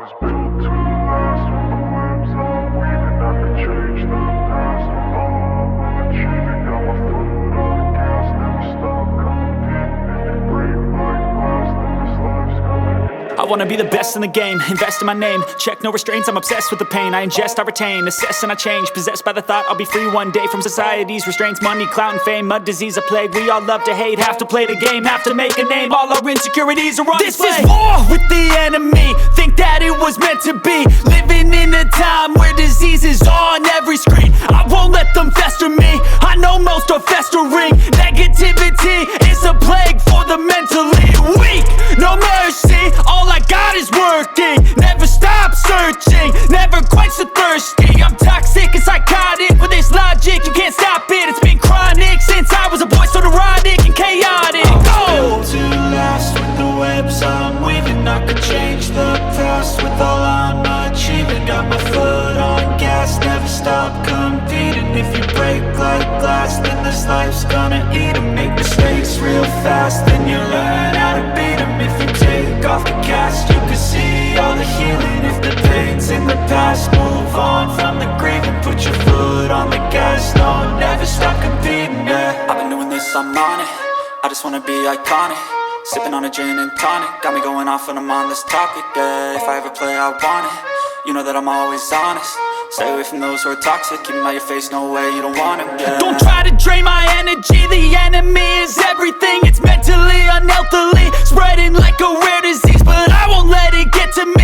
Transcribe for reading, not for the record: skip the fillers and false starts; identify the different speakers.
Speaker 1: was built to last. With the webs I'm weaving, I could change the past. With all I'm achieving, got my foot on gas. Never stop competing. If you break like glass, then this life's gonna end.
Speaker 2: I wanna be the best in the game, invest in my name. Check no restraints, I'm obsessed with the pain. I ingest, I retain, assess and I change. Possessed by the thought I'll be free one day from society's restraints. Money, clout and fame, mud, disease, a plague. We all love to hate, have to play the game, have to make a name. All our insecurities are on display. This is war with the enemy, think that it was meant to be. Living in a time where disease is on every screen. I won't let them fester me, I know most are festering. Negativity is a plague for the mentally weak. No mercy, all I got is working. Never stop searching, never quench the thirsty. I'm toxic and psychotic, with this logic you can't stop it. It's been chronic since I was a boy, so neurotic and chaotic.
Speaker 3: Built to last. With the webs I'm weaving, I could change the past. With all I'm achieving, got my foot on gas. Never stop competing. If you break like glass, then this life's gonna eat 'em. Make mistakes real fast, then you learn how to beat 'em. If you take off the cast, you can see all the healing. If the pain's in the past, move on from the grieving. Put your foot on the gas, no, never stop competing, yeah.
Speaker 2: I've been doing this, I'm on it. I just wanna be iconic. Sipping on a gin and tonic, got me going off when I'm on this topic, yeah. If I ever play, I want it. You know that I'm always honest. Stay away from those who are toxic. Keep them out your face, no way, you don't want it, yeah. Don't try to drain my energy. The enemy is everything. It's mentally, unhealthily, spreading like a rare disease. But I won't let it get to me.